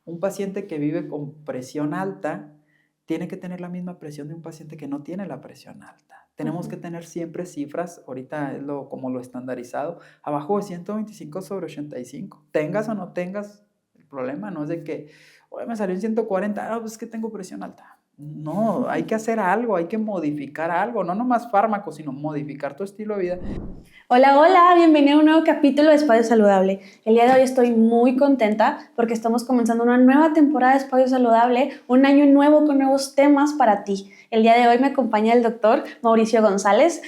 Un paciente que vive con presión alta tiene que tener la misma presión de un paciente que no tiene la presión alta. Tenemos que tener siempre cifras, ahorita es como lo estandarizado, abajo de 125/85. Tengas o no tengas, el problema no es de que, oye, me salió en 140, pues es que tengo presión alta. No, hay que hacer algo, hay que modificar algo, no nomás fármacos, sino modificar tu estilo de vida. Hola, hola, bienvenido a un nuevo capítulo de Espacio Saludable. El día de hoy estoy muy contenta porque estamos comenzando una nueva temporada de Espacio Saludable, un año nuevo con nuevos temas para ti. El día de hoy me acompaña el doctor Mauricio González,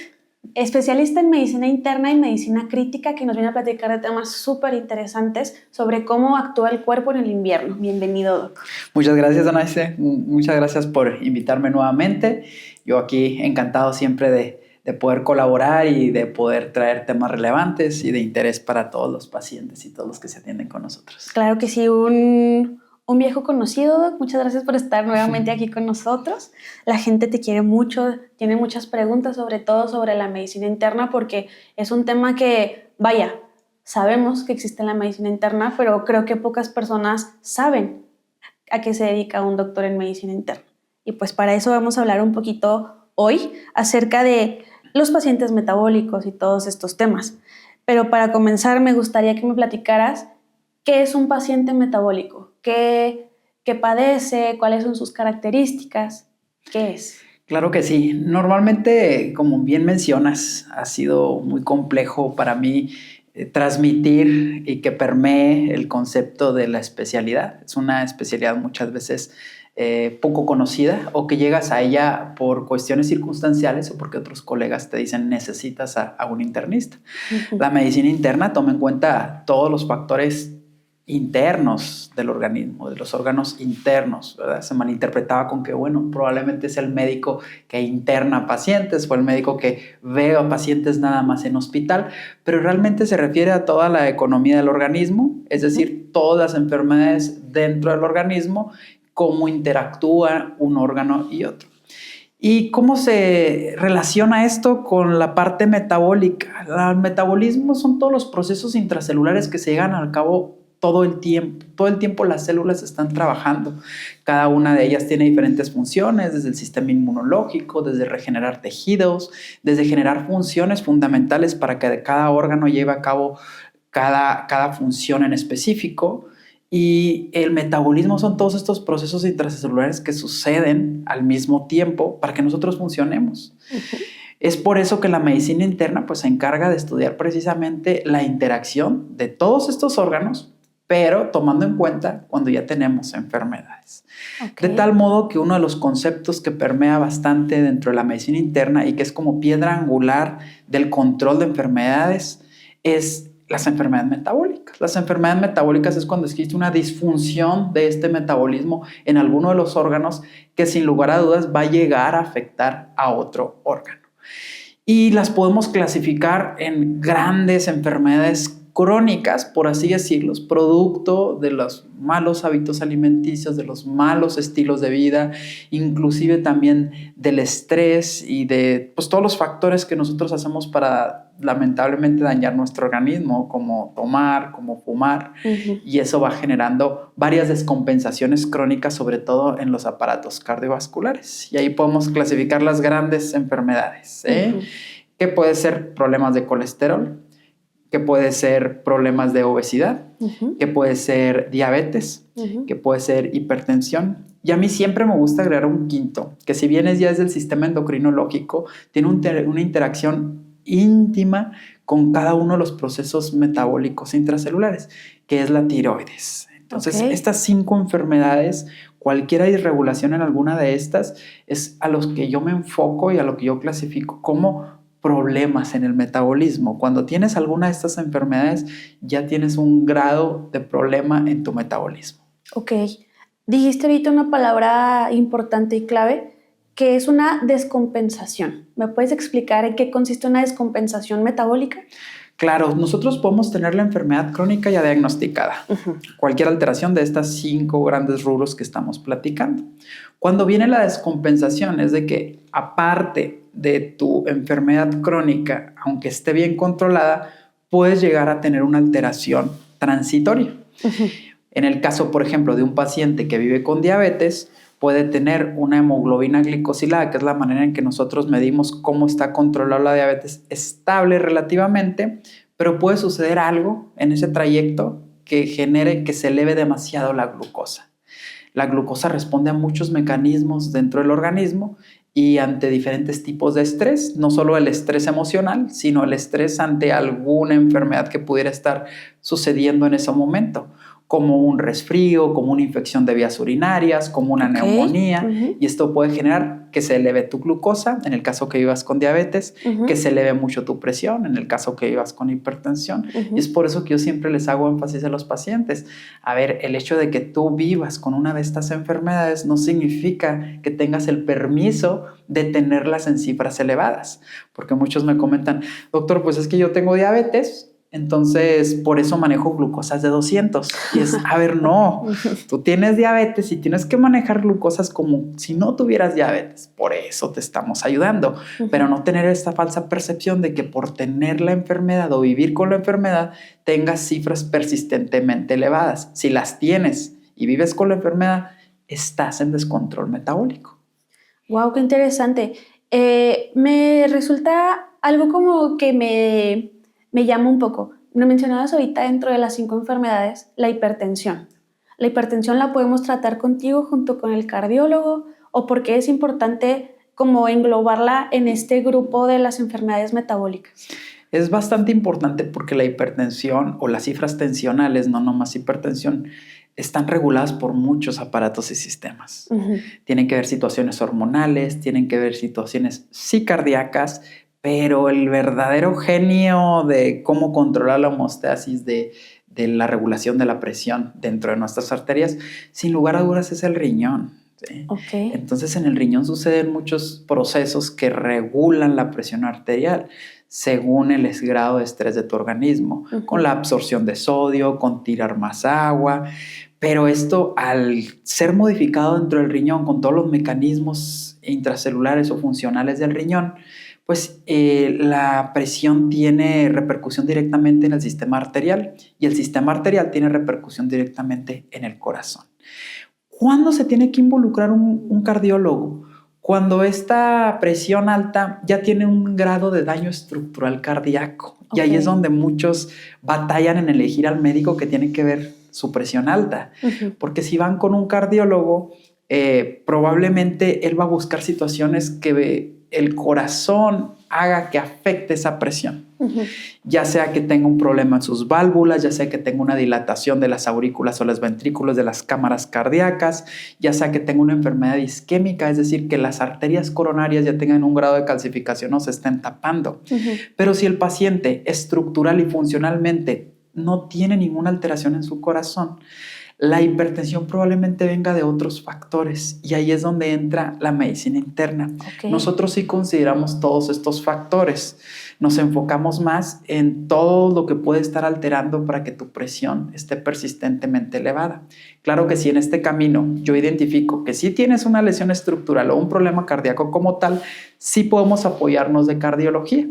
especialista en medicina interna y medicina crítica, que nos viene a platicar de temas súper interesantes sobre cómo actúa el cuerpo en el invierno. Bienvenido, doc. Muchas gracias, Anaise. Muchas gracias por invitarme nuevamente. Yo aquí encantado siempre de poder colaborar y de poder traer temas relevantes y de interés para todos los pacientes y todos los que se atienden con nosotros. Claro que sí, un viejo conocido, doc. Muchas gracias por estar nuevamente aquí con nosotros. La gente te quiere mucho, tiene muchas preguntas, sobre todo sobre la medicina interna, porque es un tema que, vaya, sabemos que existe en la medicina interna, pero creo que pocas personas saben a qué se dedica un doctor en medicina interna. Y pues para eso vamos a hablar un poquito hoy acerca de los pacientes metabólicos y todos estos temas. Pero para comenzar me gustaría que me platicaras qué es un paciente metabólico, qué padece, cuáles son sus características, qué es. Claro que sí. Normalmente, como bien mencionas, ha sido muy complejo para mí transmitir y que permee el concepto de la especialidad. Es una especialidad muchas veces poco conocida o que llegas a ella por cuestiones circunstanciales o porque otros colegas te dicen necesitas a un internista. La medicina interna toma en cuenta todos los factores internos del organismo, de los órganos internos, ¿verdad? Se malinterpretaba con que, bueno, probablemente es el médico que interna pacientes o el médico que ve a pacientes nada más en hospital, pero realmente se refiere a toda la economía del organismo, es decir, todas las enfermedades dentro del organismo, cómo interactúa un órgano y otro. ¿Y cómo se relaciona esto con la parte metabólica? El metabolismo son todos los procesos intracelulares que se llevan a cabo todo el tiempo. Todo el tiempo las células están trabajando. Cada una de ellas tiene diferentes funciones, desde el sistema inmunológico, desde regenerar tejidos, desde generar funciones fundamentales para que cada órgano lleve a cabo cada función en específico. Y el metabolismo son todos estos procesos intracelulares que suceden al mismo tiempo para que nosotros funcionemos. Es por eso que la medicina interna pues, se encarga de estudiar precisamente la interacción de todos estos órganos, pero tomando en cuenta cuando ya tenemos enfermedades. De tal modo que uno de los conceptos que permea bastante dentro de la medicina interna y que es como piedra angular del control de enfermedades es las enfermedades metabólicas. Las enfermedades metabólicas es cuando existe una disfunción de este metabolismo en alguno de los órganos que sin lugar a dudas va a llegar a afectar a otro órgano. Y las podemos clasificar en grandes enfermedades crónicas, por así decirlo, producto de los malos hábitos alimenticios, de los malos estilos de vida, inclusive también del estrés y de pues, todos los factores que nosotros hacemos para lamentablemente dañar nuestro organismo, como tomar, como fumar, y eso va generando varias descompensaciones crónicas, sobre todo en los aparatos cardiovasculares. Y ahí podemos clasificar las grandes enfermedades, que puede ser problemas de colesterol, que puede ser problemas de obesidad, que puede ser diabetes, que puede ser hipertensión. Y a mí siempre me gusta agregar un quinto, que si bien ya es del sistema endocrinológico, tiene una interacción íntima con cada uno de los procesos metabólicos intracelulares, que es la tiroides. Entonces, estas 5 enfermedades, cualquier irregulación en alguna de estas, es a los que yo me enfoco y a lo que yo clasifico como problemas en el metabolismo. Cuando tienes alguna de estas enfermedades, ya tienes un grado de problema en tu metabolismo. Ok. Dijiste ahorita una palabra importante y clave, que es una descompensación. ¿Me puedes explicar en qué consiste una descompensación metabólica? Claro, nosotros podemos tener la enfermedad crónica ya diagnosticada. Cualquier alteración de estas 5 grandes rubros que estamos platicando. Cuando viene la descompensación, es de que aparte de tu enfermedad crónica, aunque esté bien controlada, puedes llegar a tener una alteración transitoria. En el caso, por ejemplo, de un paciente que vive con diabetes, puede tener una hemoglobina glicosilada, que es la manera en que nosotros medimos cómo está controlada la diabetes, estable relativamente, pero puede suceder algo en ese trayecto que genere que se eleve demasiado la glucosa. La glucosa responde a muchos mecanismos dentro del organismo y ante diferentes tipos de estrés, no solo el estrés emocional, sino el estrés ante alguna enfermedad que pudiera estar sucediendo en ese momento, como un resfrío, como una infección de vías urinarias, como una neumonía, y esto puede generar que se eleve tu glucosa, en el caso que vivas con diabetes, que se eleve mucho tu presión, en el caso que vivas con hipertensión, y es por eso que yo siempre les hago énfasis a los pacientes. A ver, el hecho de que tú vivas con una de estas enfermedades no significa que tengas el permiso de tenerlas en cifras elevadas, porque muchos me comentan, doctor, pues es que yo tengo diabetes, entonces por eso manejo glucosas de 200. Y es, a ver, no, tú tienes diabetes y tienes que manejar glucosas como si no tuvieras diabetes. Por eso te estamos ayudando, pero no tener esta falsa percepción de que por tener la enfermedad o vivir con la enfermedad tengas cifras persistentemente elevadas. Si las tienes y vives con la enfermedad, estás en descontrol metabólico. Wow, qué interesante. Me resulta algo como que me llama un poco. Me mencionabas ahorita dentro de las 5 enfermedades la hipertensión. ¿La hipertensión la podemos tratar contigo junto con el cardiólogo o por qué es importante como englobarla en este grupo de las enfermedades metabólicas? Es bastante importante porque la hipertensión o las cifras tensionales, no nomás hipertensión, están reguladas por muchos aparatos y sistemas. Tienen que ver situaciones hormonales, tienen que ver situaciones sí cardíacas, pero el verdadero genio de cómo controlar la homeostasis de la regulación de la presión dentro de nuestras arterias, sin lugar a dudas es el riñón. ¿Sí? Okay. Entonces en el riñón suceden muchos procesos que regulan la presión arterial según el grado de estrés de tu organismo, con la absorción de sodio, con tirar más agua, pero esto al ser modificado dentro del riñón con todos los mecanismos intracelulares o funcionales del riñón, pues la presión tiene repercusión directamente en el sistema arterial y el sistema arterial tiene repercusión directamente en el corazón. ¿Cuándo se tiene que involucrar un cardiólogo? Cuando esta presión alta ya tiene un grado de daño estructural cardíaco. Y ahí es donde muchos batallan en elegir al médico que tiene que ver su presión alta. Porque si van con un cardiólogo, probablemente él va a buscar situaciones que el corazón haga que afecte esa presión. Ya sea que tenga un problema en sus válvulas, ya sea que tenga una dilatación de las aurículas o los ventrículos de las cámaras cardíacas, ya sea que tenga una enfermedad isquémica, es decir, que las arterias coronarias ya tengan un grado de calcificación o se estén tapando. Pero si el paciente estructural y funcionalmente no tiene ninguna alteración en su corazón, la hipertensión probablemente venga de otros factores y ahí es donde entra la medicina interna. Nosotros sí consideramos todos estos factores. Nos enfocamos más en todo lo que puede estar alterando para que tu presión esté persistentemente elevada. Claro que si en este camino yo identifico que sí tienes una lesión estructural o un problema cardíaco como tal, sí podemos apoyarnos de cardiología.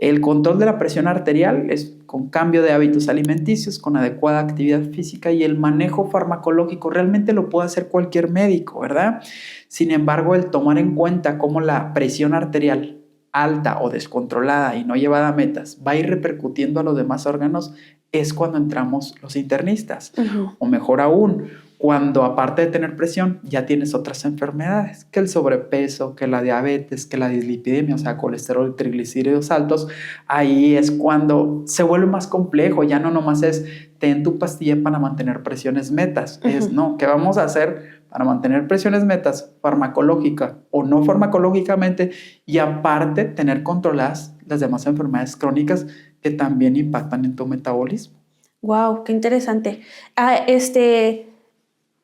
El control de la presión arterial es con cambio de hábitos alimenticios, con adecuada actividad física y el manejo farmacológico realmente lo puede hacer cualquier médico, ¿verdad? Sin embargo, el tomar en cuenta cómo la presión arterial alta o descontrolada y no llevada a metas va a ir repercutiendo a los demás órganos es cuando entramos los internistas. O mejor aún, cuando aparte de tener presión ya tienes otras enfermedades, que el sobrepeso, que la diabetes, que la dislipidemia, o sea, colesterol y triglicéridos altos, ahí es cuando se vuelve más complejo, ya no nomás es ten tu pastilla para mantener presiones metas, es no, ¿qué vamos a hacer para mantener presiones metas farmacológica o no farmacológicamente y aparte tener controladas las demás enfermedades crónicas que también impactan en tu metabolismo? Wow, qué interesante.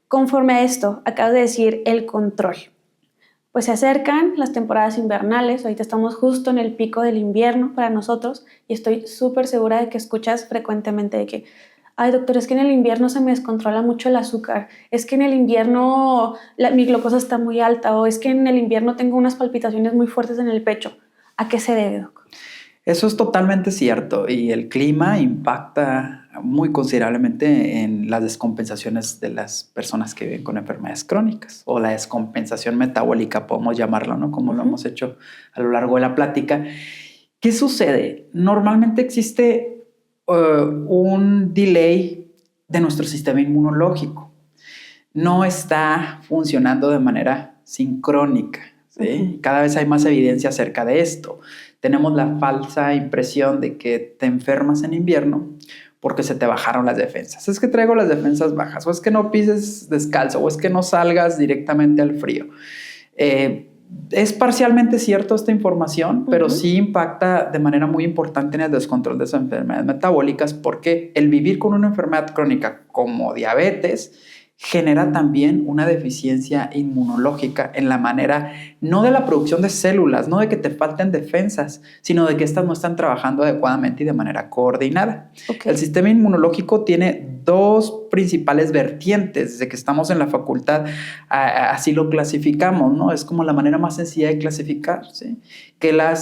Conforme a esto, acabas de decir el control. Pues se acercan las temporadas invernales, ahorita estamos justo en el pico del invierno para nosotros y estoy súper segura de que escuchas frecuentemente de que, ay doctor, es que en el invierno se me descontrola mucho el azúcar, es que en el invierno mi glucosa está muy alta o es que en el invierno tengo unas palpitaciones muy fuertes en el pecho. ¿A qué se debe, doc? Eso es totalmente cierto y el clima impacta muy considerablemente en las descompensaciones de las personas que viven con enfermedades crónicas o la descompensación metabólica, podemos llamarlo, ¿no? Como lo hemos hecho a lo largo de la plática. ¿Qué sucede? Normalmente existe un delay de nuestro sistema inmunológico. No está funcionando de manera sincrónica, ¿sí? Cada vez hay más evidencia acerca de esto. Tenemos la falsa impresión de que te enfermas en invierno porque se te bajaron las defensas. Es que traigo las defensas bajas, o es que no pises descalzo, o es que no salgas directamente al frío. Es parcialmente cierto esta información, pero sí impacta de manera muy importante en el descontrol de esas enfermedades metabólicas, porque el vivir con una enfermedad crónica como diabetes genera también una deficiencia inmunológica en la manera, no de la producción de células, no de que te falten defensas, sino de que estas no están trabajando adecuadamente y de manera coordinada. El sistema inmunológico tiene dos principales vertientes. Desde que estamos en la facultad, así lo clasificamos, ¿no? Es como la manera más sencilla de clasificar, ¿sí? Que la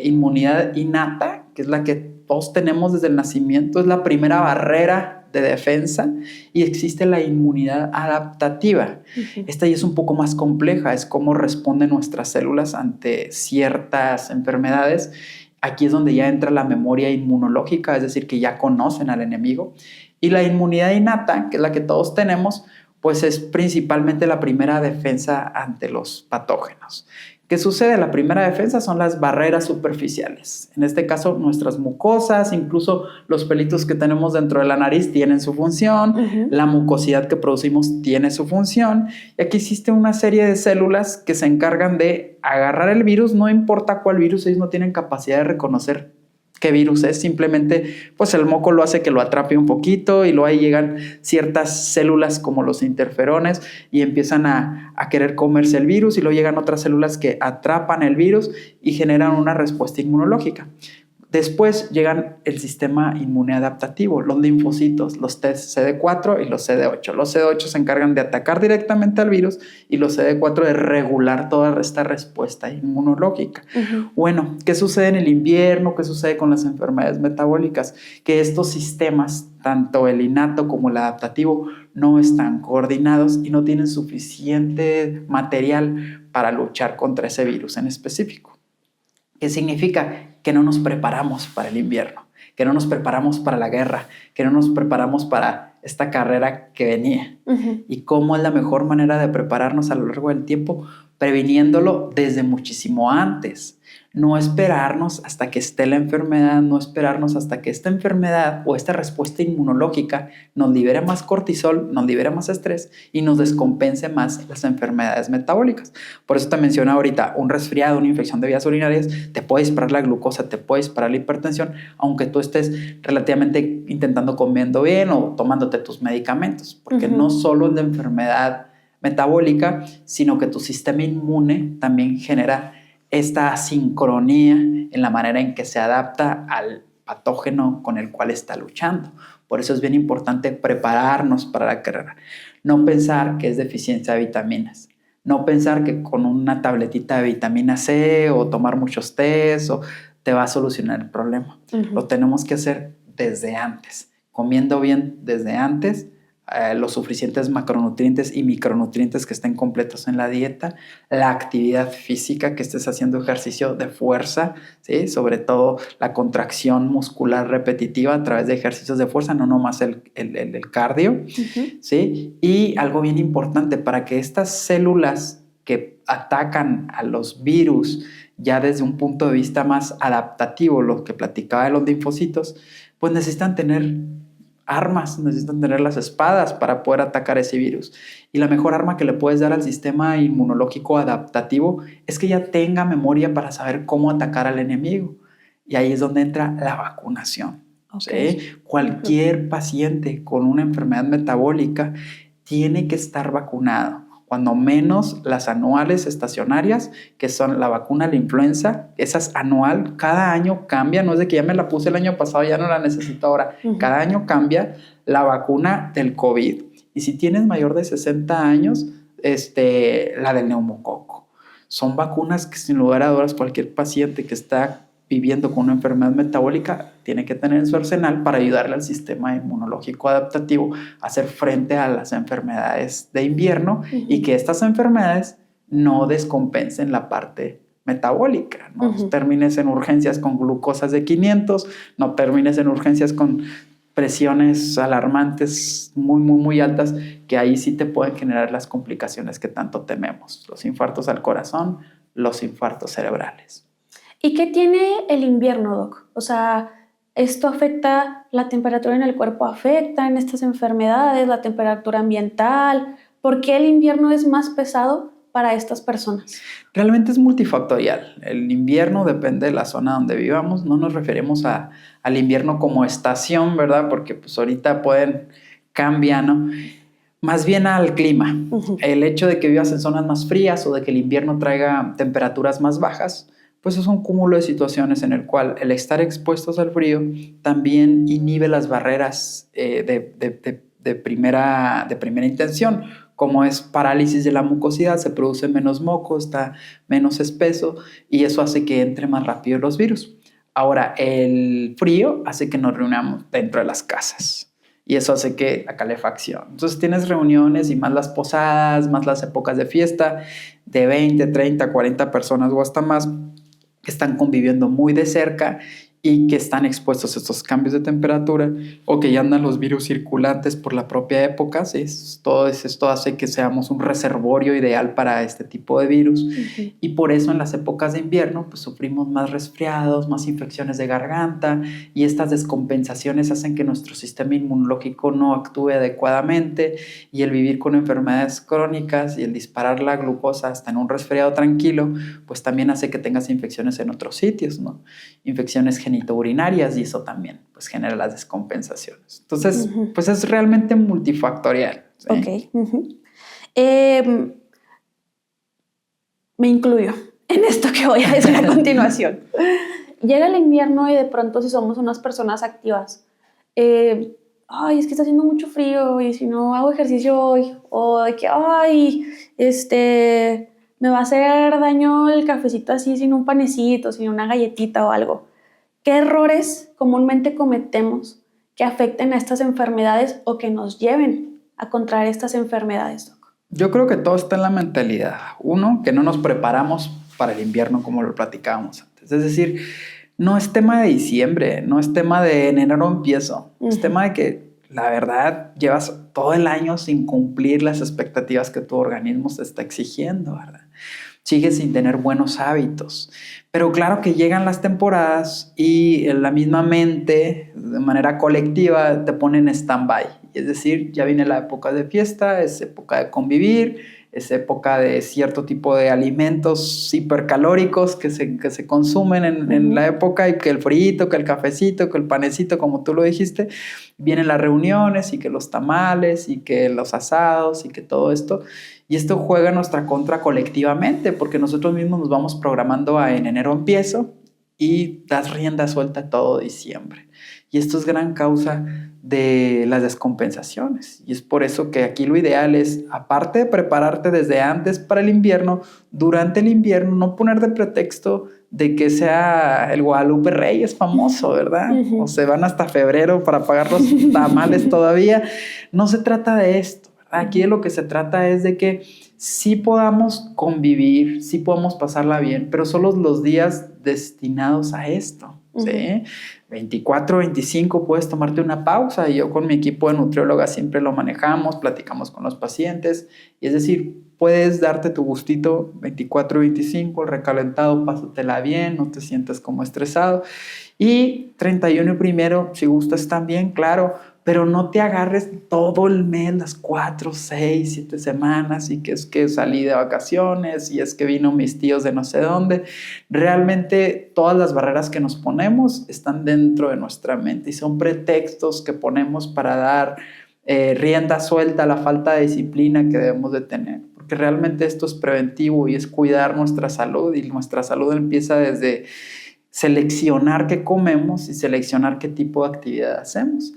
inmunidad innata, que es la que todos tenemos desde el nacimiento, es la primera barrera de defensa, y existe la inmunidad adaptativa. Esta ya es un poco más compleja, es cómo responden nuestras células ante ciertas enfermedades. Aquí es donde ya entra la memoria inmunológica, es decir, que ya conocen al enemigo. Y la inmunidad innata, que es la que todos tenemos, pues es principalmente la primera defensa ante los patógenos. ¿Qué sucede? La primera defensa son las barreras superficiales. En este caso, nuestras mucosas, incluso los pelitos que tenemos dentro de la nariz tienen su función, la mucosidad que producimos tiene su función, y aquí existe una serie de células que se encargan de agarrar el virus, no importa cuál virus, ellos no tienen capacidad de reconocer qué virus es, simplemente pues el moco lo hace que lo atrape un poquito y luego ahí llegan ciertas células como los interferones y empiezan a querer comerse el virus, y luego llegan otras células que atrapan el virus y generan una respuesta inmunológica. Después llegan el sistema inmune adaptativo, los linfocitos, los CD4 y los CD8. Los CD8 se encargan de atacar directamente al virus y los CD4 de regular toda esta respuesta inmunológica. Bueno, ¿qué sucede en el invierno? ¿Qué sucede con las enfermedades metabólicas? Que estos sistemas, tanto el innato como el adaptativo, no están coordinados y no tienen suficiente material para luchar contra ese virus en específico. ¿Qué significa? Que no nos preparamos para el invierno, que no nos preparamos para la guerra, que no nos preparamos para esta carrera que venía. ¿Y cómo es la mejor manera de prepararnos a lo largo del tiempo? Previniéndolo desde muchísimo antes. No esperarnos hasta que esté la enfermedad, no esperarnos hasta que esta enfermedad o esta respuesta inmunológica nos libere más cortisol, nos libere más estrés y nos descompense más las enfermedades metabólicas. Por eso te menciono ahorita, un resfriado, una infección de vías urinarias, te puede disparar la glucosa, te puede disparar la hipertensión, aunque tú estés relativamente intentando comiendo bien o tomándote tus medicamentos, porque no solo es la enfermedad metabólica, sino que tu sistema inmune también genera esta asincronía en la manera en que se adapta al patógeno con el cual está luchando. Por eso es bien importante prepararnos para la carrera. No pensar que es deficiencia de vitaminas. No pensar que con una tabletita de vitamina C o tomar muchos tés te va a solucionar el problema. Lo tenemos que hacer desde antes, comiendo bien desde antes, los suficientes macronutrientes y micronutrientes que estén completos en la dieta, la actividad física, que estés haciendo ejercicio de fuerza, ¿sí? Sobre todo la contracción muscular repetitiva a través de ejercicios de fuerza, no nomás el cardio, ¿sí? Y algo bien importante, para que estas células que atacan a los virus ya desde un punto de vista más adaptativo, lo que platicaba de los linfocitos, pues necesitan tener armas, necesitan tener las espadas para poder atacar ese virus. Y la mejor arma que le puedes dar al sistema inmunológico adaptativo es que ya tenga memoria para saber cómo atacar al enemigo. Y ahí es donde entra la vacunación. ¿Sí? Cualquier paciente con una enfermedad metabólica tiene que estar vacunado. Cuando menos las anuales estacionarias, que son la vacuna de la influenza, esa es anual, cada año cambia, no es de que ya me la puse el año pasado, ya no la necesito ahora, cada año cambia la vacuna del COVID. Y si tienes mayor de 60 años, la del neumococo. Son vacunas que sin lugar a dudas cualquier paciente que está viviendo con una enfermedad metabólica tiene que tener en su arsenal para ayudarle al sistema inmunológico adaptativo a hacer frente a las enfermedades de invierno y que estas enfermedades no descompensen la parte metabólica. No termines en urgencias con glucosas de 500, no termines en urgencias con presiones alarmantes muy altas, que ahí sí te pueden generar las complicaciones que tanto tememos, los infartos al corazón, los infartos cerebrales. ¿Y qué tiene el invierno, Doc? O sea, ¿esto afecta la temperatura en el cuerpo? ¿Afecta en estas enfermedades la temperatura ambiental? ¿Por qué el invierno es más pesado para estas personas? Realmente es multifactorial. El invierno depende de la zona donde vivamos. No nos referimos al invierno como estación, ¿verdad? Porque pues ahorita cambiar, ¿no? Más bien al clima. El hecho de que vivas en zonas más frías o de que el invierno traiga temperaturas más bajas, pues es un cúmulo de situaciones en el cual el estar expuestos al frío también inhibe las barreras de primera intención, como es parálisis de la mucosidad, se produce menos moco, está menos espeso y eso hace que entre más rápido los virus. Ahora, el frío hace que nos reunamos dentro de las casas y eso hace que la calefacción. Entonces tienes reuniones y más las posadas, más las épocas de fiesta de 20, 30, 40 personas o hasta más que están conviviendo muy de cerca y que están expuestos a estos cambios de temperatura o que ya andan los virus circulantes por la propia época. ¿Sí? Todo esto hace que seamos un reservorio ideal para este tipo de virus. Y por eso en las épocas de invierno pues, sufrimos más resfriados, más infecciones de garganta y estas descompensaciones hacen que nuestro sistema inmunológico no actúe adecuadamente y el vivir con enfermedades crónicas y el disparar la glucosa hasta en un resfriado tranquilo pues también hace que tengas infecciones en otros sitios, ¿no? Infecciones genitourinarias y eso también pues genera las descompensaciones. Entonces, pues es realmente multifactorial. ¿Sí? Ok. Me incluyo en esto que voy a decir a continuación. Llega el invierno y de pronto si somos unas personas activas, ay, es que está haciendo mucho frío y si no hago ejercicio hoy, o de que, ay, me va a hacer daño el cafecito así sin un panecito, sin una galletita o algo. ¿Qué errores comúnmente cometemos que afecten a estas enfermedades o que nos lleven a contraer estas enfermedades, Doc? Yo creo que todo está en la mentalidad. Uno, que no nos preparamos para el invierno como lo platicábamos antes. Es decir, no es tema de diciembre, no es tema de en enero empiezo. Es tema de que la verdad llevas todo el año sin cumplir las expectativas que tu organismo te está exigiendo, ¿verdad? Sigues sin tener buenos hábitos. Pero claro que llegan las temporadas y la misma mente, de manera colectiva, te pone en stand-by. Es decir, ya viene la época de fiesta, es época de convivir, es época de cierto tipo de alimentos hipercalóricos que se consumen en la época y que el frito, que el cafecito, que el panecito, como tú lo dijiste, vienen las reuniones y que los tamales y que los asados y que todo esto. Y esto juega en nuestra contra colectivamente porque nosotros mismos nos vamos programando en enero empiezo y das rienda suelta todo diciembre. Y esto es gran causa de las descompensaciones. Y es por eso que aquí lo ideal es, aparte de prepararte desde antes para el invierno, durante el invierno no poner de pretexto de que sea el Guadalupe Reyes famoso, ¿verdad? O se van hasta febrero para pagar los tamales todavía. No se trata de esto. Aquí de lo que se trata es de que sí podamos convivir, sí podamos pasarla bien, pero solo los días destinados a esto, ¿sí? 24, 25 puedes tomarte una pausa y yo con mi equipo de nutriólogas siempre lo manejamos, platicamos con los pacientes y es decir, puedes darte tu gustito 24, 25, el recalentado, pásatela bien, no te sientas como estresado y 31 y primero, si gustas también, claro, pero no te agarres todo el mes, las 4, 6, 7 semanas y que es que salí de vacaciones y es que vino mis tíos de no sé dónde. Realmente todas las barreras que nos ponemos están dentro de nuestra mente y son pretextos que ponemos para dar rienda suelta a la falta de disciplina que debemos de tener. Porque realmente esto es preventivo y es cuidar nuestra salud y nuestra salud empieza desde seleccionar qué comemos y seleccionar qué tipo de actividad hacemos.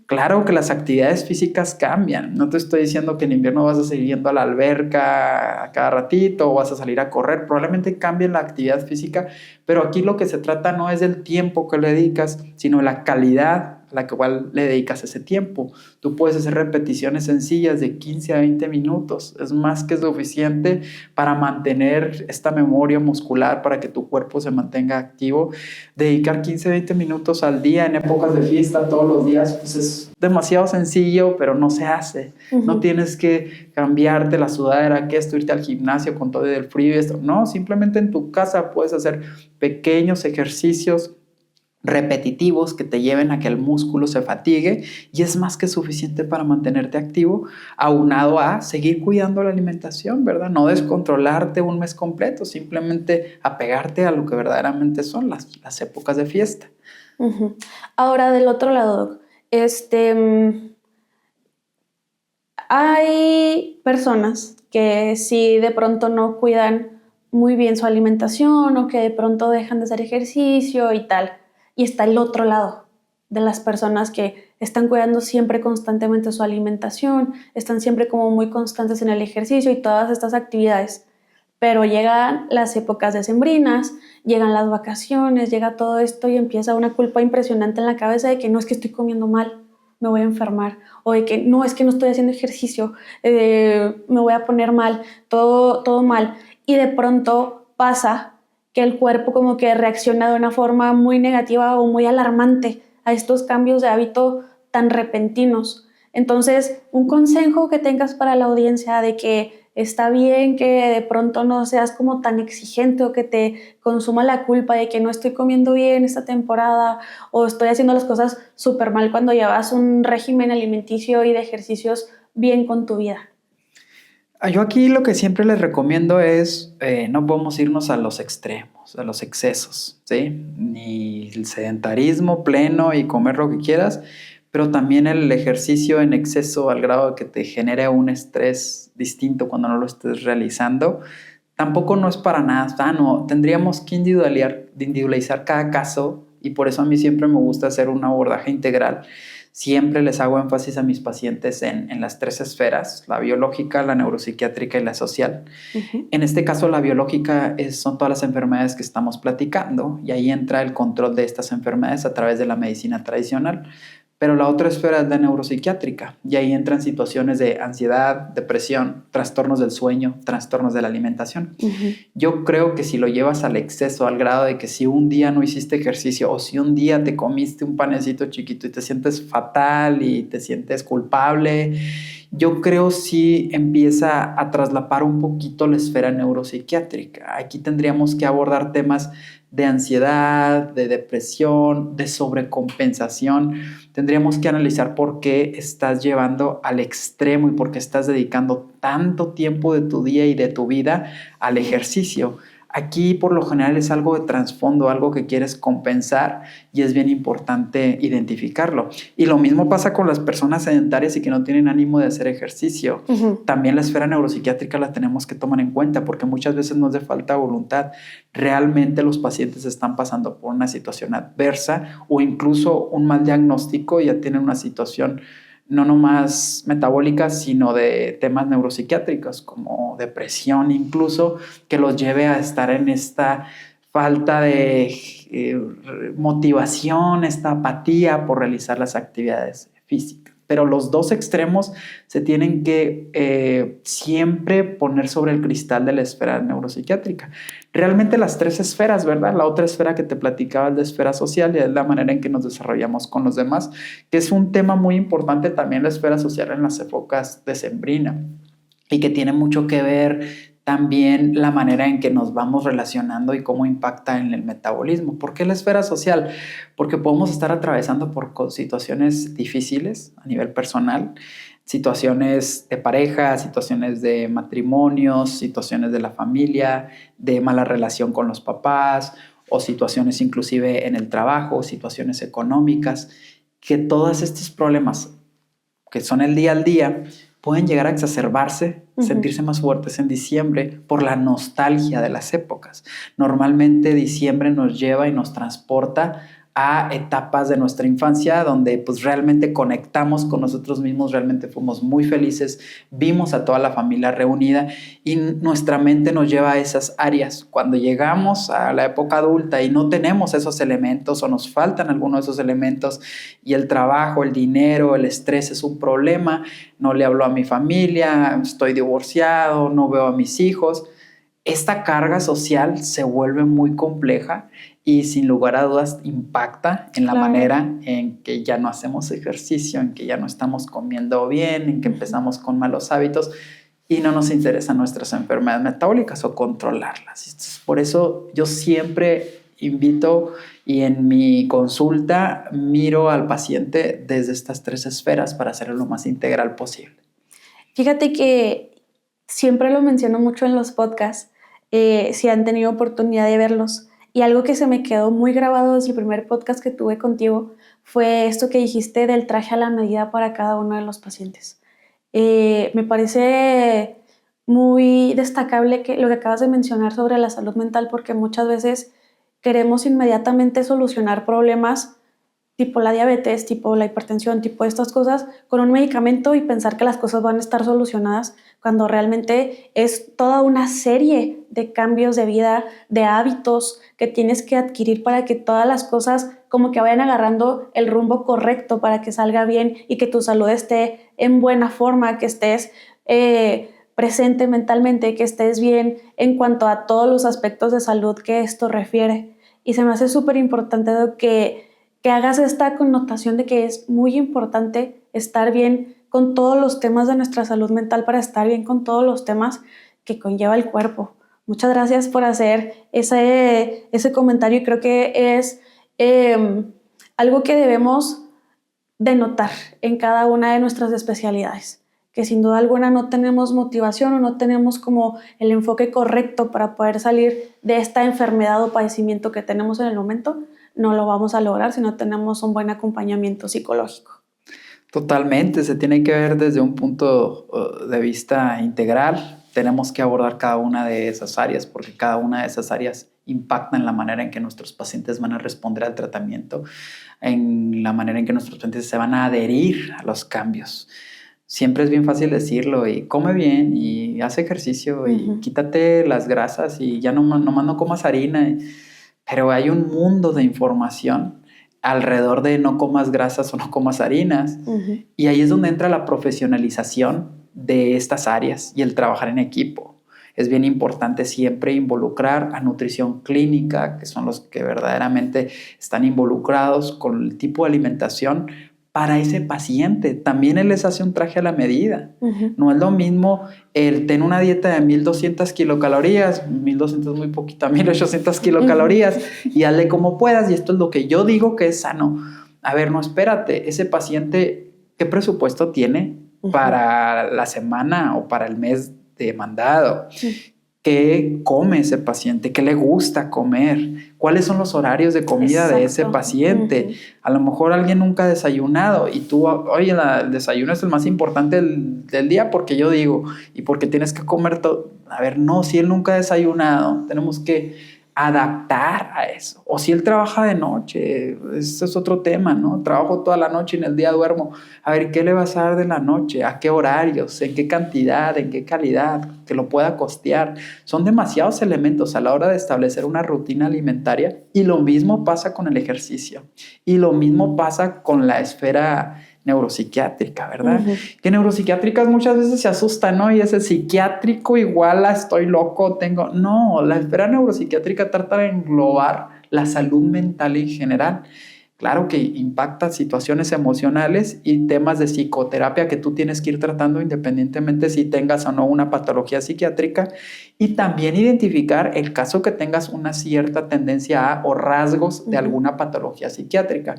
Claro que las actividades físicas cambian. No te estoy diciendo que en invierno vas a seguir yendo a la alberca a cada ratito o vas a salir a correr. Probablemente cambie la actividad física, pero aquí lo que se trata no es del tiempo que le dedicas, sino la calidad a la cual le dedicas ese tiempo. Tú puedes hacer repeticiones sencillas de 15 a 20 minutos. Es más que suficiente para mantener esta memoria muscular, para que tu cuerpo se mantenga activo. Dedicar 15 a 20 minutos al día en épocas de fiesta, todos los días, pues es demasiado sencillo, pero no se hace. No tienes que cambiarte la sudadera, que esto, irte al gimnasio con todo el frío y esto. No, simplemente en tu casa puedes hacer pequeños ejercicios repetitivos que te lleven a que el músculo se fatigue y es más que suficiente para mantenerte activo, aunado a seguir cuidando la alimentación, ¿verdad? No descontrolarte un mes completo, simplemente apegarte a lo que verdaderamente son las épocas de fiesta. Ahora, del otro lado, hay personas que si de pronto no cuidan muy bien su alimentación o que de pronto dejan de hacer ejercicio y tal. Y está el otro lado de las personas que están cuidando siempre constantemente su alimentación, están siempre como muy constantes en el ejercicio y todas estas actividades. Pero llegan las épocas decembrinas, llegan las vacaciones, llega todo esto y empieza una culpa impresionante en la cabeza de que no es que estoy comiendo mal, me voy a enfermar, o de que no es que no estoy haciendo ejercicio, me voy a poner mal, todo mal. Y de pronto pasa que el cuerpo como que reacciona de una forma muy negativa o muy alarmante a estos cambios de hábito tan repentinos. Entonces, un consejo que tengas para la audiencia de que está bien que de pronto no seas como tan exigente o que te consuma la culpa de que no estoy comiendo bien esta temporada o estoy haciendo las cosas súper mal cuando llevas un régimen alimenticio y de ejercicios bien con tu vida. Yo aquí lo que siempre les recomiendo es no podemos irnos a los extremos, a los excesos, ¿sí? Ni el sedentarismo pleno y comer lo que quieras, pero también el ejercicio en exceso al grado de que te genere un estrés distinto cuando no lo estés realizando, tampoco no es para nada sano. Tendríamos que individualizar cada caso y por eso a mí siempre me gusta hacer un abordaje integral. Siempre les hago énfasis a mis pacientes en las 3 esferas, la biológica, la neuropsiquiátrica y la social. En este caso, la biológica son todas las enfermedades que estamos platicando y ahí entra el control de estas enfermedades a través de la medicina tradicional. Pero la otra esfera es la neuropsiquiátrica y ahí entran situaciones de ansiedad, depresión, trastornos del sueño, trastornos de la alimentación. Yo creo que si lo llevas al exceso, al grado de que si un día no hiciste ejercicio o si un día te comiste un panecito chiquito y te sientes fatal y te sientes culpable, yo creo sí empieza a traslapar un poquito la esfera neuropsiquiátrica. Aquí tendríamos que abordar temas de ansiedad, de depresión, de sobrecompensación. Tendríamos que analizar por qué estás llevando al extremo y por qué estás dedicando tanto tiempo de tu día y de tu vida al ejercicio. Aquí por lo general es algo de trasfondo, algo que quieres compensar y es bien importante identificarlo. Y lo mismo pasa con las personas sedentarias y que no tienen ánimo de hacer ejercicio. También la esfera neuropsiquiátrica la tenemos que tomar en cuenta porque muchas veces nos hace falta voluntad. Realmente los pacientes están pasando por una situación adversa o incluso un mal diagnóstico y ya tienen una situación no nomás metabólicas, sino de temas neuropsiquiátricos como depresión incluso, que los lleve a estar en esta falta de motivación, esta apatía por realizar las actividades físicas. Pero los dos extremos se tienen que siempre poner sobre el cristal de la esfera neuropsiquiátrica. Realmente las 3 esferas, ¿verdad? La otra esfera que te platicaba es la esfera social y es la manera en que nos desarrollamos con los demás, que es un tema muy importante también la esfera social en las épocas decembrinas y que tiene mucho que ver también la manera en que nos vamos relacionando y cómo impacta en el metabolismo. ¿Por qué la esfera social? Porque podemos estar atravesando por situaciones difíciles a nivel personal, situaciones de pareja, situaciones de matrimonios, situaciones de la familia, de mala relación con los papás o situaciones inclusive en el trabajo, situaciones económicas, que todos estos problemas que son el día al día pueden llegar a exacerbarse, sentirse más fuertes en diciembre por la nostalgia de las épocas. Normalmente diciembre nos lleva y nos transporta a etapas de nuestra infancia donde pues realmente conectamos con nosotros mismos, realmente fuimos muy felices, vimos a toda la familia reunida y nuestra mente nos lleva a esas áreas. Cuando llegamos a la época adulta y no tenemos esos elementos o nos faltan algunos de esos elementos y el trabajo, el dinero, el estrés es un problema, no le hablo a mi familia, estoy divorciado, no veo a mis hijos, esta carga social se vuelve muy compleja y sin lugar a dudas impacta en la manera en que ya no hacemos ejercicio, en que ya no estamos comiendo bien, en que empezamos con malos hábitos y no nos interesan nuestras enfermedades metabólicas o controlarlas. Por eso yo siempre invito y en mi consulta miro al paciente desde estas 3 esferas para hacerlo lo más integral posible. Fíjate que siempre lo menciono mucho en los podcasts, si han tenido oportunidad de verlos. Y algo que se me quedó muy grabado desde el primer podcast que tuve contigo fue esto que dijiste del traje a la medida para cada uno de los pacientes. Me parece muy destacable lo que acabas de mencionar sobre la salud mental, porque muchas veces queremos inmediatamente solucionar problemas tipo la diabetes, tipo la hipertensión, tipo estas cosas con un medicamento y pensar que las cosas van a estar solucionadas cuando realmente es toda una serie de cambios de vida, de hábitos que tienes que adquirir para que todas las cosas como que vayan agarrando el rumbo correcto para que salga bien y que tu salud esté en buena forma, que estés presente mentalmente, que estés bien en cuanto a todos los aspectos de salud que esto refiere. Y se me hace súper importante que hagas esta connotación de que es muy importante estar bien con todos los temas de nuestra salud mental para estar bien con todos los temas que conlleva el cuerpo. Muchas gracias por hacer ese comentario y creo que es algo que debemos de notar en cada una de nuestras especialidades, que sin duda alguna no tenemos motivación o no tenemos como el enfoque correcto para poder salir de esta enfermedad o padecimiento que tenemos en el momento. No lo vamos a lograr si no tenemos un buen acompañamiento psicológico. Totalmente, se tiene que ver desde un punto de vista integral. Tenemos que abordar cada una de esas áreas porque cada una de esas áreas impactan la manera en que nuestros pacientes van a responder al tratamiento, en la manera en que nuestros pacientes se van a adherir a los cambios. Siempre es bien fácil decirlo y come bien y haz ejercicio y quítate las grasas y ya nomás no comas harina. Pero hay un mundo de información alrededor de no comas grasas o no comas harinas. Y ahí es donde entra la profesionalización de estas áreas y el trabajar en equipo. Es bien importante siempre involucrar a nutrición clínica, que son los que verdaderamente están involucrados con el tipo de alimentación para ese paciente. También él les hace un traje a la medida. No es lo mismo el tener una dieta de 1200 kilocalorías, 1200 muy poquito, 1800 kilocalorías, y hazle como puedas, y esto es lo que yo digo que es sano. A ver, no, espérate, ese paciente, ¿qué presupuesto tiene para la semana o para el mes de mandado? ¿Qué come ese paciente? ¿Qué le gusta comer? ¿Cuáles son los horarios de comida de ese paciente? A lo mejor alguien nunca ha desayunado y tú, oye, el desayuno es el más importante del día porque yo digo, y porque tienes que comer todo. A ver, no, si él nunca ha desayunado, tenemos que adaptar a eso. O si él trabaja de noche, ese es otro tema, ¿no? Trabajo toda la noche y en el día duermo. A ver, ¿qué le vas a dar de la noche? ¿A qué horarios? ¿En qué cantidad? ¿En qué calidad? Que lo pueda costear. Son demasiados elementos a la hora de establecer una rutina alimentaria y lo mismo pasa con el ejercicio y lo mismo pasa con la esfera neuropsiquiátrica, ¿verdad? Que neuropsiquiátricas muchas veces se asustan, ¿no? Y ese psiquiátrico igual a estoy loco, tengo... No, la esfera neuropsiquiátrica trata de englobar la salud mental en general. Claro que impacta situaciones emocionales y temas de psicoterapia que tú tienes que ir tratando independientemente si tengas o no una patología psiquiátrica y también identificar el caso que tengas una cierta tendencia a o rasgos de alguna patología psiquiátrica.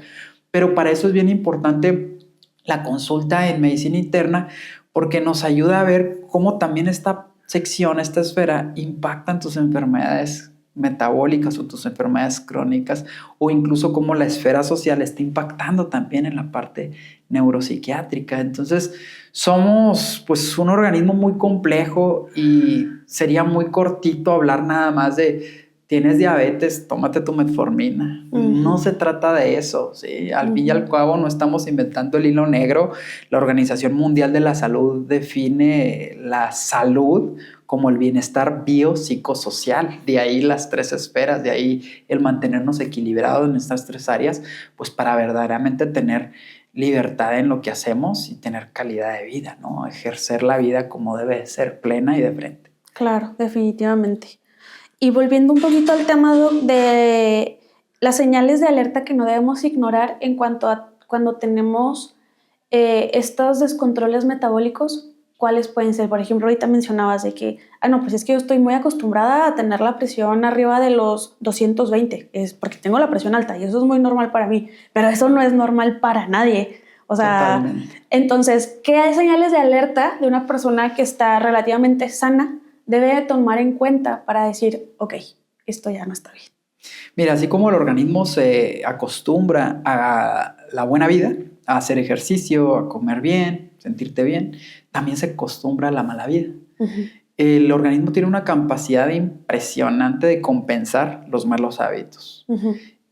Pero para eso es bien importante la consulta en medicina interna porque nos ayuda a ver cómo también esta sección, esta esfera impacta en tus enfermedades metabólicas o tus enfermedades crónicas, o incluso cómo la esfera social está impactando también en la parte neuropsiquiátrica. Entonces, somos pues un organismo muy complejo y sería muy cortito hablar nada más de tienes diabetes, tómate tu metformina. No se trata de eso, ¿sí? Al fin y al cabo no estamos inventando el hilo negro. La Organización Mundial de la Salud define la salud como el bienestar biopsicosocial. De ahí las 3 esferas, de ahí el mantenernos equilibrados en estas 3 áreas, pues para verdaderamente tener libertad en lo que hacemos y tener calidad de vida, ¿no? Ejercer la vida como debe ser, plena y de frente. Claro, definitivamente. Y volviendo un poquito al tema, Doc, de las señales de alerta que no debemos ignorar en cuanto a cuando tenemos estos descontroles metabólicos, ¿cuáles pueden ser? Por ejemplo, ahorita mencionabas de que, no, pues es que yo estoy muy acostumbrada a tener la presión arriba de los 220, es porque tengo la presión alta y eso es muy normal para mí, pero eso no es normal para nadie. O sea, totalmente. Entonces, ¿qué señales de alerta de una persona que está relativamente sana debe tomar en cuenta para decir, ok, esto ya no está bien? Mira, así como el organismo se acostumbra a la buena vida, a hacer ejercicio, a comer bien, sentirte bien, también se acostumbra a la mala vida. El organismo tiene una capacidad impresionante de compensar los malos hábitos.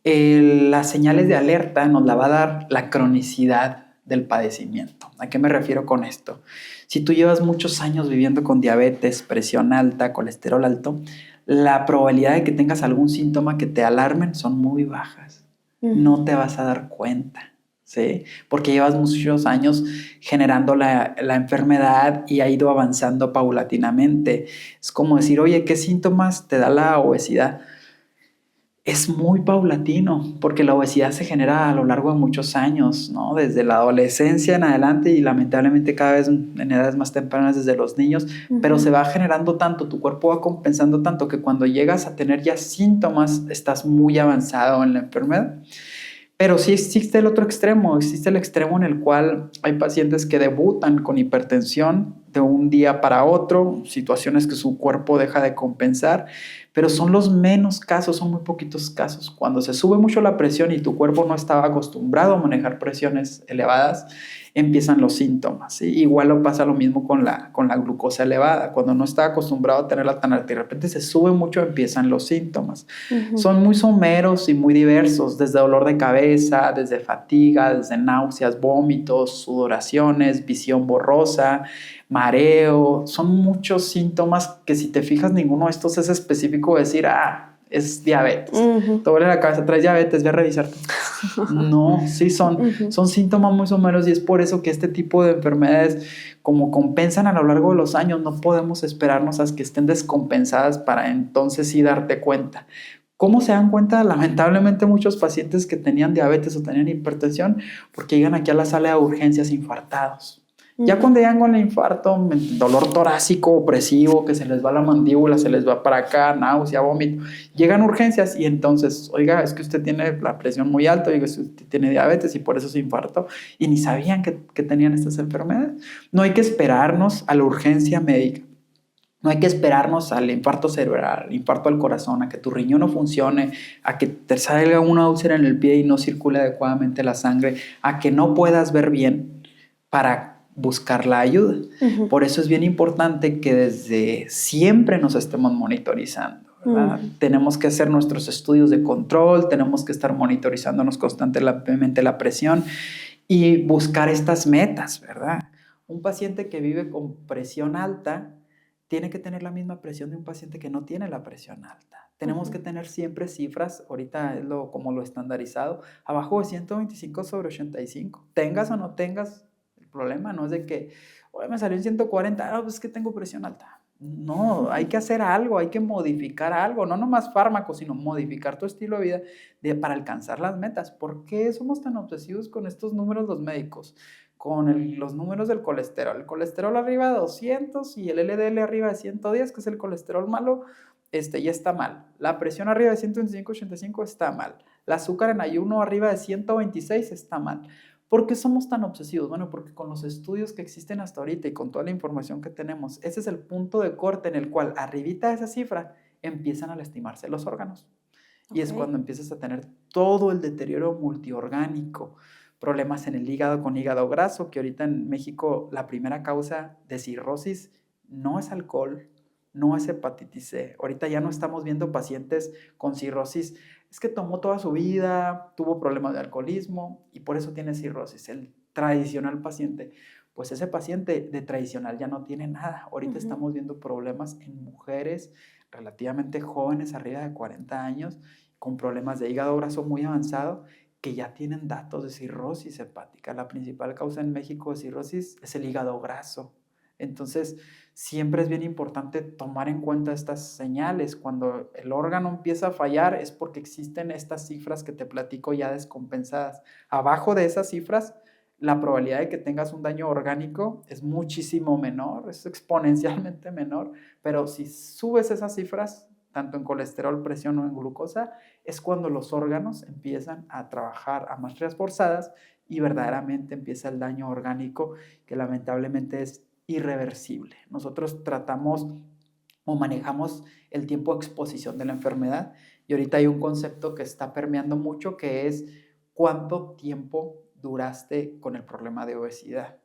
Las señales de alerta nos la va a dar la cronicidad del padecimiento. ¿A qué me refiero con esto? Si tú llevas muchos años viviendo con diabetes, presión alta, colesterol alto, la probabilidad de que tengas algún síntoma que te alarmen son muy bajas. No te vas a dar cuenta, ¿sí? Porque llevas muchos años generando la enfermedad y ha ido avanzando paulatinamente. Es como decir, oye, ¿qué síntomas te da la obesidad? Es muy paulatino, porque la obesidad se genera a lo largo de muchos años, ¿no? Desde la adolescencia en adelante y lamentablemente cada vez en edades más tempranas desde los niños, pero se va generando tanto, tu cuerpo va compensando tanto que cuando llegas a tener ya síntomas, estás muy avanzado en la enfermedad. Pero sí existe el otro extremo, existe el extremo en el cual hay pacientes que debutan con hipertensión de un día para otro, situaciones que su cuerpo deja de compensar, pero son los menos casos, son muy poquitos casos. Cuando se sube mucho la presión y tu cuerpo no estaba acostumbrado a manejar presiones elevadas, empiezan los síntomas, ¿sí? Igual pasa lo mismo con la glucosa elevada. Cuando no está acostumbrado a tenerla tan alta y de repente se sube mucho, empiezan los síntomas. Son muy someros y muy diversos, desde dolor de cabeza, desde fatiga, desde náuseas, vómitos, sudoraciones, visión borrosa, mareo. Son muchos síntomas que si te fijas ninguno de estos es específico de decir, es diabetes. Te duele la cabeza, traes diabetes, ve a revisarte. No, sí son síntomas muy someros y es por eso que este tipo de enfermedades, como compensan a lo largo de los años, no podemos esperarnos a que estén descompensadas para entonces sí darte cuenta. ¿Cómo se dan cuenta? Lamentablemente muchos pacientes que tenían diabetes o tenían hipertensión porque llegan aquí a la sala de urgencias infartados. Ya cuando llegan con el infarto, dolor torácico opresivo, que se les va la mandíbula, se les va para acá, náusea, vómito, llegan a urgencias y entonces, oiga, es que usted tiene la presión muy alta, oiga, usted tiene diabetes y por eso se infartó, y ni sabían que tenían estas enfermedades. No hay que esperarnos a la urgencia médica. No hay que esperarnos al infarto cerebral, al infarto al corazón, a que tu riñón no funcione, a que te salga una úlcera en el pie y no circule adecuadamente la sangre, a que no puedas ver bien para buscar la ayuda. Por eso es bien importante que desde siempre nos estemos monitorizando, ¿verdad? Tenemos que hacer nuestros estudios de control, tenemos que estar monitorizándonos constantemente la presión y buscar estas metas, ¿verdad? Un paciente que vive con presión alta tiene que tener la misma presión de un paciente que no tiene la presión alta. Tenemos que tener siempre cifras, ahorita es como lo estandarizado, abajo de 125/85. Tengas o no tengas, el problema no es de que, oye, me salió en 140, pues es que tengo presión alta. No, hay que hacer algo, hay que modificar algo, no nomás fármacos, sino modificar tu estilo de vida para alcanzar las metas. ¿Por qué somos tan obsesivos con estos números los médicos? Con los números del colesterol. El colesterol arriba de 200 y el LDL arriba de 110, que es el colesterol malo, ya está mal. La presión arriba de 125/85 está mal. El azúcar en ayuno arriba de 126 está mal. ¿Por qué somos tan obsesivos? Bueno, porque con los estudios que existen hasta ahorita y con toda la información que tenemos, ese es el punto de corte en el cual arribita de esa cifra empiezan a lastimarse los órganos. Y es Ok. cuando empiezas a tener todo el deterioro multiorgánico, problemas en el hígado con hígado graso, que ahorita en México la primera causa de cirrosis no es alcohol, no es hepatitis C. Ahorita ya no estamos viendo pacientes con cirrosis. Es que tomó toda su vida, tuvo problemas de alcoholismo y por eso tiene cirrosis. El tradicional paciente, pues ese paciente de tradicional ya no tiene nada. Ahorita Ujú. estamos viendo problemas en mujeres relativamente jóvenes, arriba de 40 años, con problemas de hígado graso muy avanzado, que ya tienen datos de cirrosis hepática. La principal causa en México de cirrosis es el hígado graso. Entonces, siempre es bien importante tomar en cuenta estas señales. Cuando el órgano empieza a fallar es porque existen estas cifras que te platico ya descompensadas. Abajo de esas cifras, la probabilidad de que tengas un daño orgánico es muchísimo menor, es exponencialmente menor, pero si subes esas cifras, tanto en colesterol, presión o en glucosa, es cuando los órganos empiezan a trabajar a marchas forzadas y verdaderamente empieza el daño orgánico que lamentablemente es irreversible. Nosotros tratamos o manejamos el tiempo de exposición de la enfermedad y ahorita hay un concepto que está permeando mucho que es cuánto tiempo duraste con el problema de obesidad,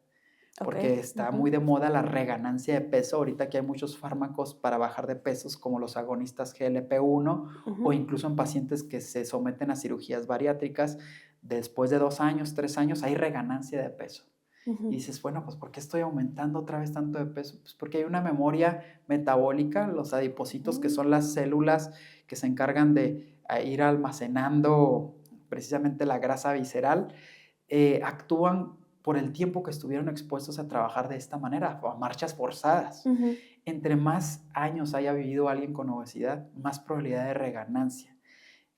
Ok. porque está Ujú. muy de moda la reganancia de peso. Ahorita que hay muchos fármacos para bajar de pesos, como los agonistas GLP-1, o Ujú. incluso en pacientes que se someten a cirugías bariátricas, después de 2 años, 3 años, hay reganancia de peso. Y Ujú. dices, bueno, pues ¿por qué estoy aumentando otra vez tanto de peso? Pues porque hay una memoria metabólica, los adipocitos, que Mm. son las células que se encargan de ir almacenando precisamente la grasa visceral, actúan por el tiempo que estuvieron expuestos a trabajar de esta manera, a marchas forzadas. Ujú. Entre más años haya vivido alguien con obesidad, más probabilidad de reganancia.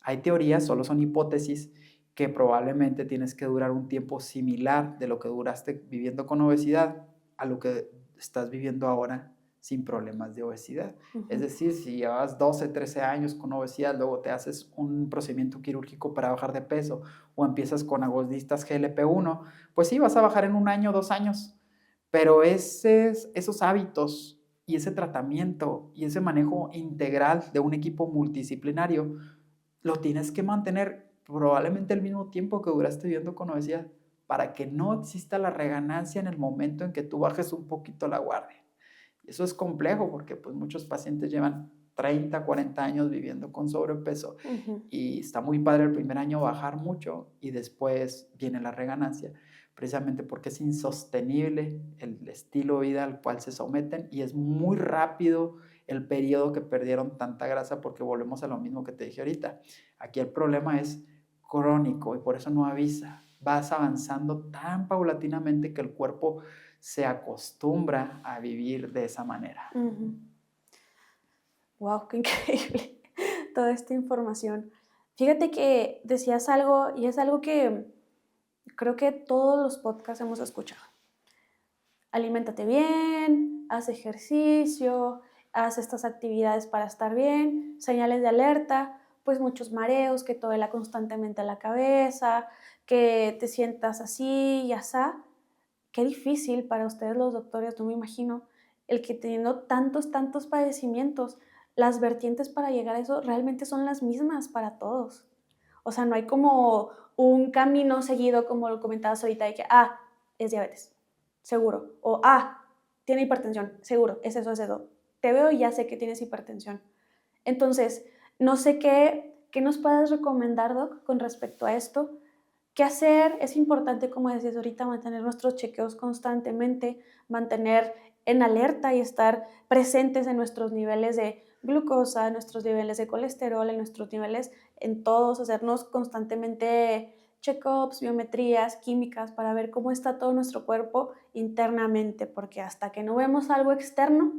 Hay teorías, solo son hipótesis, que probablemente tienes que durar un tiempo similar de lo que duraste viviendo con obesidad a lo que estás viviendo ahora sin problemas de obesidad. Es Ujú. decir, si llevas 12, 13 años con obesidad, luego te haces un procedimiento quirúrgico para bajar de peso o empiezas con agonistas GLP-1, pues sí, vas a bajar en 1 año, 2 años, pero esos hábitos y ese tratamiento y ese manejo integral de un equipo multidisciplinario lo tienes que mantener probablemente el mismo tiempo que duraste viviendo con obesidad para que no exista la reganancia en el momento en que tú bajes un poquito la guardia. Y eso es complejo porque pues, muchos pacientes llevan 30, 40 años viviendo con sobrepeso Ujú. y está muy padre el primer año bajar mucho y después viene la reganancia, precisamente porque es insostenible el estilo de vida al cual se someten y es muy rápido el periodo que perdieron tanta grasa porque volvemos a lo mismo que te dije ahorita. Aquí el problema es crónico y por eso no avisa. Vas avanzando tan paulatinamente que el cuerpo se acostumbra a vivir de esa manera. Ujú. Wow, qué increíble toda esta información. Fíjate que decías algo y es algo que creo que todos los podcasts hemos escuchado. Aliméntate bien, haz ejercicio, haz estas actividades para estar bien, señales de alerta, pues muchos mareos, que te duela constantemente la cabeza, que te sientas así y asá. Qué difícil para ustedes los doctores, no me imagino, el que teniendo tantos, tantos padecimientos, las vertientes para llegar a eso realmente son las mismas para todos. O sea, no hay como un camino seguido, como lo comentabas ahorita, de que, es diabetes, seguro. O, tiene hipertensión, seguro, es eso, es eso. Te veo y ya sé que tienes hipertensión. Entonces, no sé qué nos puedes recomendar, Doc, con respecto a esto. ¿Qué hacer? Es importante, como decías ahorita, mantener nuestros chequeos constantemente, mantener en alerta y estar presentes en nuestros niveles de glucosa, en nuestros niveles de colesterol, en nuestros niveles en todos, hacernos constantemente check-ups, biometrías, químicas, para ver cómo está todo nuestro cuerpo internamente, porque hasta que no vemos algo externo,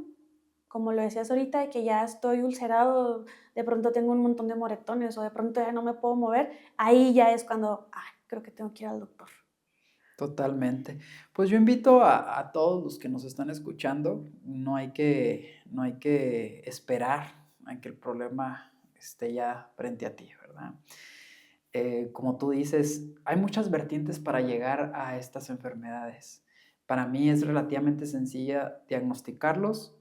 como lo decías ahorita, de que ya estoy ulcerado, de pronto tengo un montón de moretones o de pronto ya no me puedo mover, ahí ya es cuando, creo que tengo que ir al doctor. Totalmente. Pues yo invito a todos los que nos están escuchando, no hay que esperar a que el problema esté ya frente a ti, ¿verdad? Como tú dices, hay muchas vertientes para llegar a estas enfermedades. Para mí es relativamente sencilla diagnosticarlos,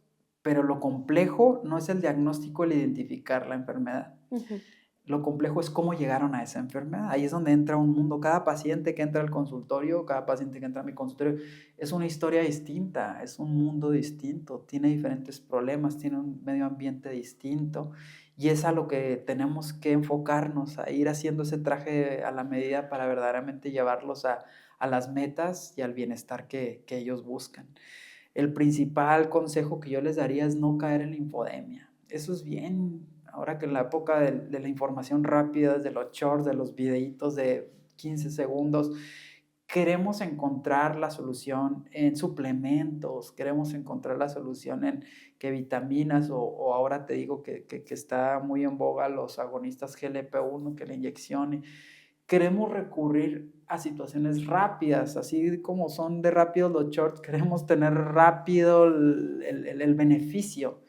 pero lo complejo no es el diagnóstico, el identificar la enfermedad. Ujú. Lo complejo es cómo llegaron a esa enfermedad. Ahí es donde entra un mundo. Cada paciente que entra al consultorio, cada paciente que entra a mi consultorio, es una historia distinta, es un mundo distinto, tiene diferentes problemas, tiene un medio ambiente distinto. Y es a lo que tenemos que enfocarnos, a ir haciendo ese traje a la medida para verdaderamente llevarlos a las metas y al bienestar que ellos buscan. El principal consejo que yo les daría es no caer en la infodemia. Eso es bien, ahora que en la época de la información rápida, de los shorts, de los videitos de 15 segundos, queremos encontrar la solución en suplementos, queremos encontrar la solución en que vitaminas o ahora te digo que está muy en boga los agonistas GLP-1, que la inyección. Queremos recurrir a situaciones rápidas, así como son de rápidos los shorts, queremos tener rápido el beneficio.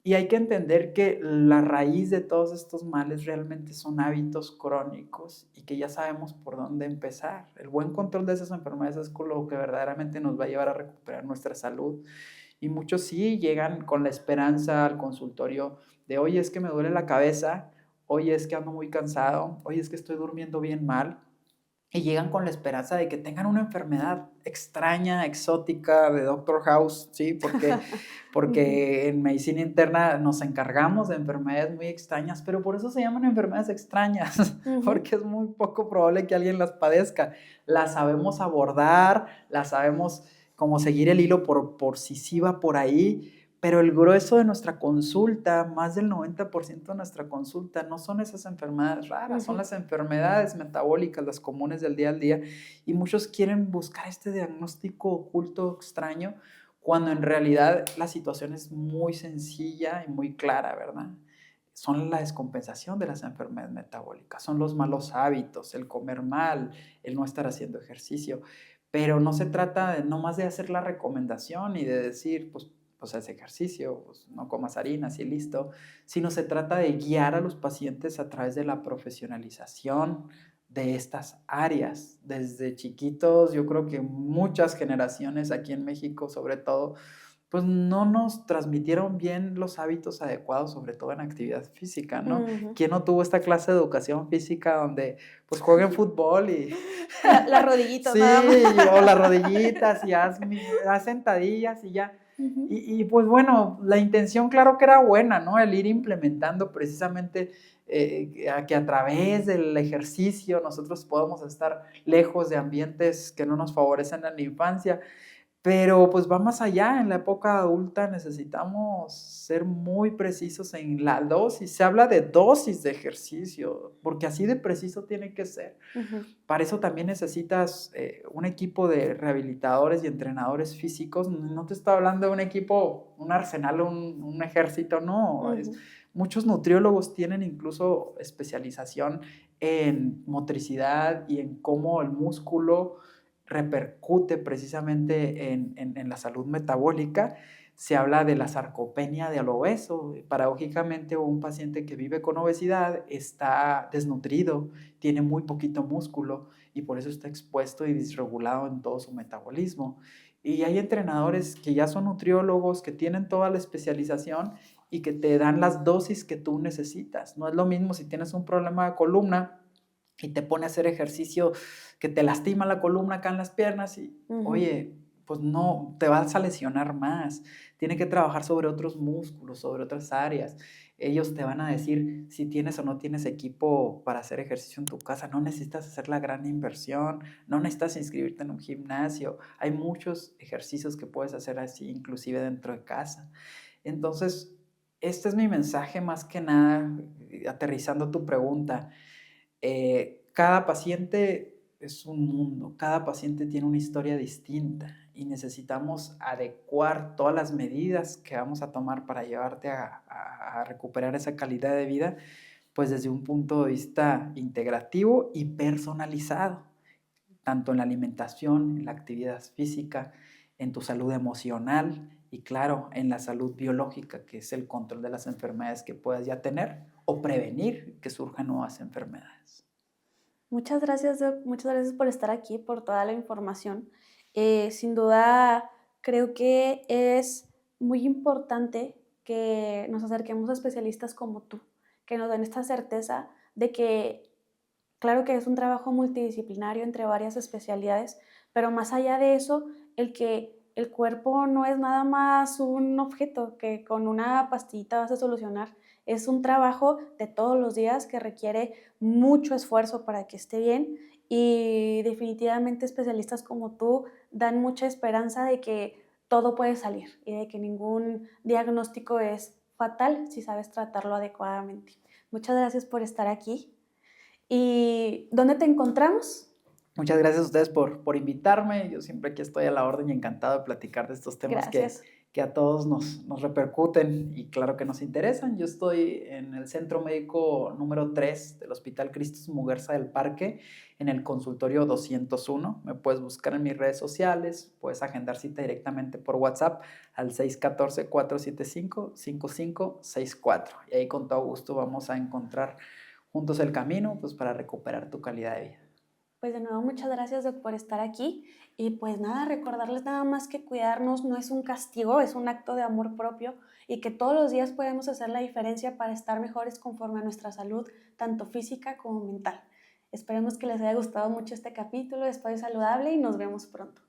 Y hay que entender que la raíz de todos estos males realmente son hábitos crónicos y que ya sabemos por dónde empezar. El buen control de esas enfermedades es lo que verdaderamente nos va a llevar a recuperar nuestra salud. Y muchos sí llegan con la esperanza al consultorio de, oye, es que me duele la cabeza, oye, es que ando muy cansado, oye, es que estoy durmiendo bien mal. Y llegan con la esperanza de que tengan una enfermedad extraña, exótica, de Doctor House, ¿sí? Porque, Ujú. porque en medicina interna nos encargamos de enfermedades muy extrañas, pero por eso se llaman enfermedades extrañas, Ujú. porque es muy poco probable que alguien las padezca. Las sabemos abordar, las sabemos como seguir el hilo por si sí va por ahí, pero el grueso de nuestra consulta, más del 90% de nuestra consulta, no son esas enfermedades raras, son Ujú. las enfermedades metabólicas, las comunes del día al día. Y muchos quieren buscar este diagnóstico oculto, extraño, cuando en realidad la situación es muy sencilla y muy clara, ¿verdad? Son la descompensación de las enfermedades metabólicas, son los malos hábitos, el comer mal, el no estar haciendo ejercicio. Pero no se trata de no más de hacer la recomendación y de decir, pues haz ejercicio, pues no comas harinas y listo, sino se trata de guiar a los pacientes a través de la profesionalización de estas áreas. Desde chiquitos, yo creo que muchas generaciones aquí en México, sobre todo, pues no nos transmitieron bien los hábitos adecuados, sobre todo en actividad física, ¿no? Ujú. ¿Quién no tuvo esta clase de educación física donde pues jueguen fútbol y Las rodillitas nada más. sí, o las rodillitas y haz sentadillas y ya? Ujú. Pues bueno, la intención claro que era buena, ¿no? El ir implementando precisamente que a través del ejercicio nosotros podamos estar lejos de ambientes que no nos favorecen en la infancia. Pero pues va más allá, en la época adulta necesitamos ser muy precisos en la dosis. Se habla de dosis de ejercicio, porque así de preciso tiene que ser. Ujú. Para eso también necesitas un equipo de rehabilitadores y entrenadores físicos. No te estoy hablando de un equipo, un arsenal, un ejército, no. Ujú. Muchos nutriólogos tienen incluso especialización en motricidad y en cómo el músculo repercute precisamente en la salud metabólica. Se habla de la sarcopenia de lo obeso. Paradójicamente, un paciente que vive con obesidad está desnutrido, tiene muy poquito músculo y por eso está expuesto y disregulado en todo su metabolismo. Y hay entrenadores que ya son nutriólogos, que tienen toda la especialización y que te dan las dosis que tú necesitas. No es lo mismo si tienes un problema de columna y te pone a hacer ejercicio que te lastima la columna acá en las piernas y, Ujú. oye, pues no, te vas a lesionar más. Tiene que trabajar sobre otros músculos, sobre otras áreas. Ellos te van a decir si tienes o no tienes equipo para hacer ejercicio en tu casa. No necesitas hacer la gran inversión, no necesitas inscribirte en un gimnasio. Hay muchos ejercicios que puedes hacer así, inclusive dentro de casa. Entonces, este es mi mensaje más que nada, aterrizando tu pregunta. Cada paciente es un mundo, cada paciente tiene una historia distinta y necesitamos adecuar todas las medidas que vamos a tomar para llevarte a recuperar esa calidad de vida, pues desde un punto de vista integrativo y personalizado, tanto en la alimentación, en la actividad física, en tu salud emocional y claro, en la salud biológica, que es el control de las enfermedades que puedas ya tener o prevenir que surjan nuevas enfermedades. Muchas gracias, Doc. Muchas gracias por estar aquí, por toda la información. Sin duda, creo que es muy importante que nos acerquemos a especialistas como tú, que nos den esta certeza de que, claro que es un trabajo multidisciplinario entre varias especialidades, pero más allá de eso, el que el cuerpo no es nada más un objeto que con una pastillita vas a solucionar, es un trabajo de todos los días que requiere mucho esfuerzo para que esté bien y definitivamente especialistas como tú dan mucha esperanza de que todo puede salir y de que ningún diagnóstico es fatal si sabes tratarlo adecuadamente. Muchas gracias por estar aquí. ¿Y dónde te encontramos? Muchas gracias a ustedes por invitarme. Yo siempre aquí estoy a la orden y encantado de platicar de estos temas Gracias. que a todos nos repercuten y claro que nos interesan. Yo estoy en el Centro Médico número 3 del Hospital Cristus Muguerza del Parque, en el consultorio 201. Me puedes buscar en mis redes sociales, puedes agendar cita directamente por WhatsApp al 614-475-5564. Y ahí con todo gusto vamos a encontrar juntos el camino pues, para recuperar tu calidad de vida. Pues de nuevo, muchas gracias Doc, por estar aquí. Y pues nada, recordarles nada más que cuidarnos no es un castigo, es un acto de amor propio y que todos los días podemos hacer la diferencia para estar mejores conforme a nuestra salud, tanto física como mental. Esperemos que les haya gustado mucho este capítulo de Espacio Saludable y nos vemos pronto.